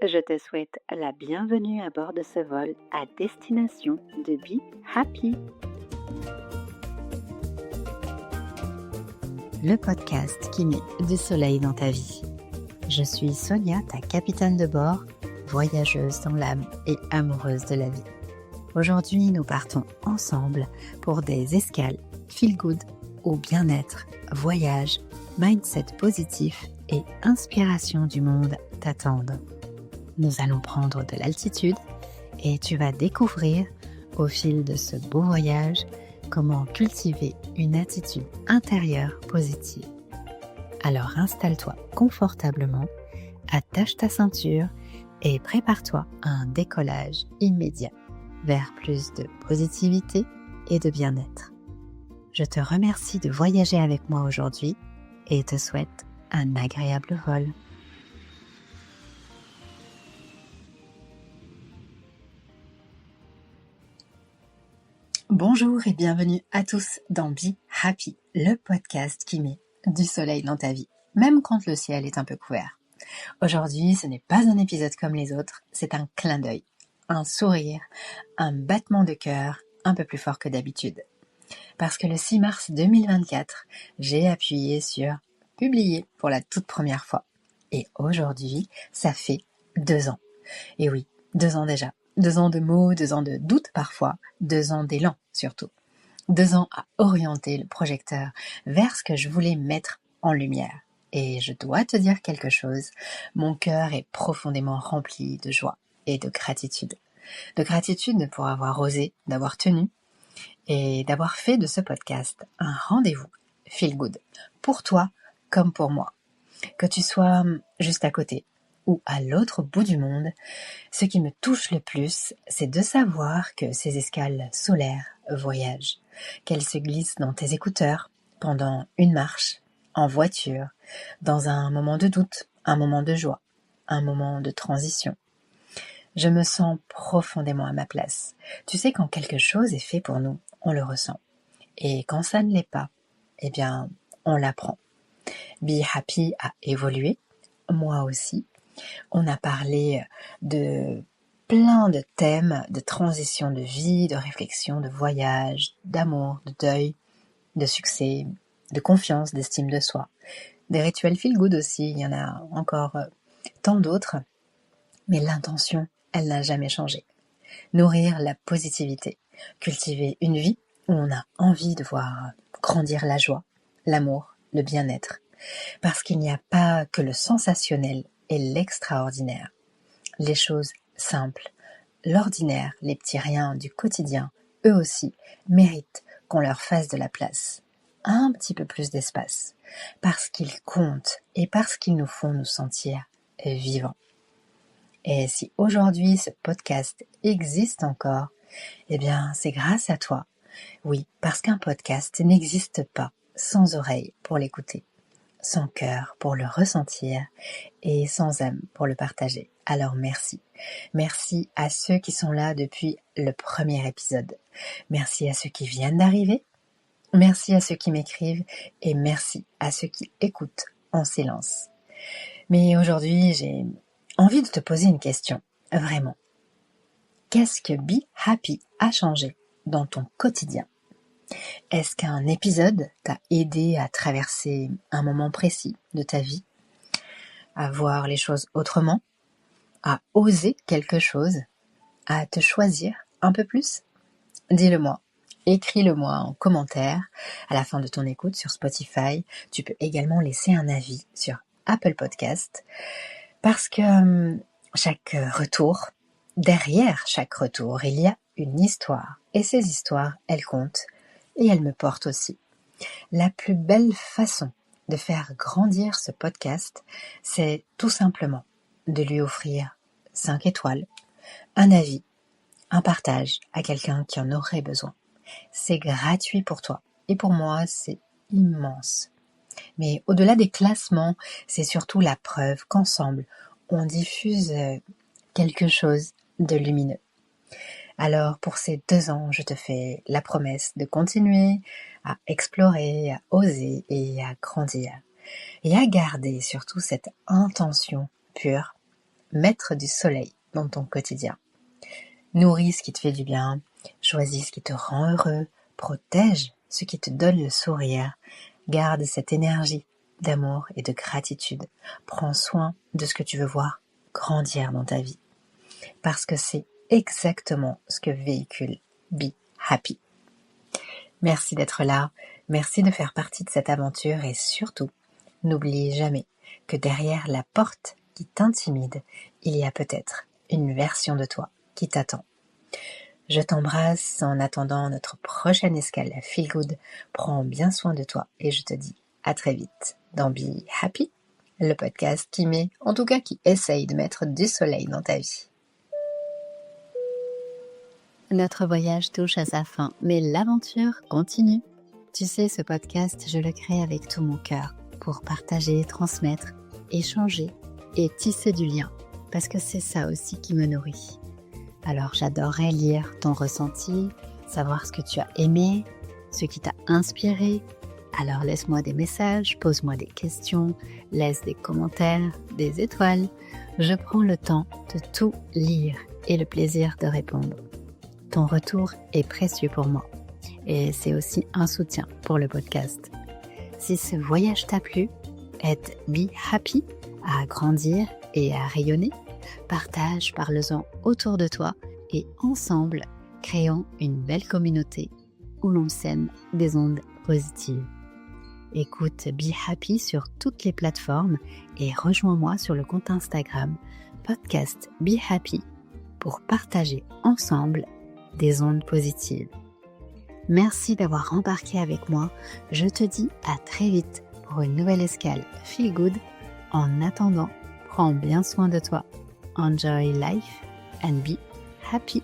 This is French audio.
Je te souhaite la bienvenue à bord de ce vol à destination de Be Happy. Le podcast qui met du soleil dans ta vie. Je suis Sonia, ta capitaine de bord, voyageuse dans l'âme et amoureuse de la vie. Aujourd'hui, nous partons ensemble pour des escales feel good au bien-être, voyage, mindset positif et inspiration du monde t'attendent. Nous allons prendre de l'altitude et tu vas découvrir au fil de ce beau voyage comment cultiver une attitude intérieure positive. Alors installe-toi confortablement, attache ta ceinture et prépare-toi à un décollage immédiat vers plus de positivité et de bien-être. Je te remercie de voyager avec moi aujourd'hui et te souhaite un agréable vol. Bonjour et bienvenue à tous dans Be Happy, le podcast qui met du soleil dans ta vie, même quand le ciel est un peu couvert. Aujourd'hui, ce n'est pas un épisode comme les autres, c'est un clin d'œil, un sourire, un battement de cœur un peu plus fort que d'habitude. Parce que le 6 mars 2024, j'ai appuyé sur « Publier » pour la toute première fois. Et aujourd'hui, ça fait 2 ans. Et oui, 2 ans déjà. 2 ans de mots, 2 ans de doutes parfois, 2 ans d'élan surtout. 2 ans à orienter le projecteur vers ce que je voulais mettre en lumière. Et je dois te dire quelque chose, mon cœur est profondément rempli de joie et de gratitude. De gratitude pour avoir osé, d'avoir tenu et d'avoir fait de ce podcast un rendez-vous feel good, pour toi comme pour moi. Que tu sois juste à côté ou à l'autre bout du monde, ce qui me touche le plus, c'est de savoir que ces escales solaires voyagent, qu'elles se glissent dans tes écouteurs pendant une marche, en voiture, dans un moment de doute, un moment de joie, un moment de transition. Je me sens profondément à ma place. Tu sais, quand quelque chose est fait pour nous, on le ressent. Et quand ça ne l'est pas, eh bien, on l'apprend. Be Happy a évolué, moi aussi. On a parlé de plein de thèmes, de transition de vie, de réflexion, de voyage, d'amour, de deuil, de succès, de confiance, d'estime de soi. Des rituels feel good aussi, il y en a encore tant d'autres. Mais l'intention, elle n'a jamais changé. Nourrir la positivité, cultiver une vie où on a envie de voir grandir la joie, l'amour, le bien-être. Parce qu'il n'y a pas que le sensationnel et l'extraordinaire. Les choses simples, l'ordinaire, les petits riens du quotidien, eux aussi, méritent qu'on leur fasse de la place. Un petit peu plus d'espace. Parce qu'ils comptent et parce qu'ils nous font nous sentir vivants. Et si aujourd'hui ce podcast existe encore, eh bien c'est grâce à toi. Oui, parce qu'un podcast n'existe pas sans oreille pour l'écouter, sans cœur pour le ressentir et sans âme pour le partager. Alors merci. Merci à ceux qui sont là depuis le premier épisode. Merci à ceux qui viennent d'arriver. Merci à ceux qui m'écrivent et merci à ceux qui écoutent en silence. Mais aujourd'hui, j'ai envie de te poser une question, vraiment. Qu'est-ce que Be Happy a changé dans ton quotidien ? Est-ce qu'un épisode t'a aidé à traverser un moment précis de ta vie, à voir les choses autrement, à oser quelque chose, à te choisir un peu plus ? Dis-le-moi, écris-le-moi en commentaire à la fin de ton écoute sur Spotify. Tu peux également laisser un avis sur Apple Podcast parce que chaque retour, derrière chaque retour, il y a une histoire et ces histoires, elles comptent et elles me portent aussi. La plus belle façon de faire grandir ce podcast, c'est tout simplement de lui offrir 5 étoiles, un avis, un partage à quelqu'un qui en aurait besoin. C'est gratuit pour toi et pour moi, c'est immense. Mais au-delà des classements, c'est surtout la preuve qu'ensemble, on diffuse quelque chose de lumineux. Alors pour ces 2 ans, je te fais la promesse de continuer à explorer, à oser et à grandir. Et à garder surtout cette intention pure, mettre du soleil dans ton quotidien. Nourris ce qui te fait du bien, choisis ce qui te rend heureux, protège ce qui te donne le sourire, garde cette énergie d'amour et de gratitude. Prends soin de ce que tu veux voir grandir dans ta vie. Parce que c'est exactement ce que véhicule Be Happy. Merci d'être là, merci de faire partie de cette aventure et surtout, n'oublie jamais que derrière la porte qui t'intimide, il y a peut-être une version de toi qui t'attend. Je t'embrasse en attendant notre prochaine escale à Feel Good. Prends bien soin de toi et je te dis à très vite dans Be Happy, le podcast qui essaye de mettre du soleil dans ta vie. Notre voyage touche à sa fin, mais l'aventure continue. Tu sais, ce podcast, je le crée avec tout mon cœur pour partager, transmettre, échanger et tisser du lien, parce que c'est ça aussi qui me nourrit. Alors j'adorerais lire ton ressenti, savoir ce que tu as aimé, ce qui t'a inspiré. Alors laisse-moi des messages, pose-moi des questions, laisse des commentaires, des étoiles. Je prends le temps de tout lire et le plaisir de répondre. Ton retour est précieux pour moi et c'est aussi un soutien pour le podcast. Si ce voyage t'a plu, aide Be Happy à grandir et à rayonner. Partage, parle-en autour de toi et ensemble, créons une belle communauté où l'on sème des ondes positives. Écoute Be Happy sur toutes les plateformes et rejoins-moi sur le compte Instagram podcast Be Happy pour partager ensemble des ondes positives. Merci d'avoir embarqué avec moi. Je te dis à très vite pour une nouvelle escale Feel Good. En attendant, prends bien soin de toi. Enjoy life and be happy.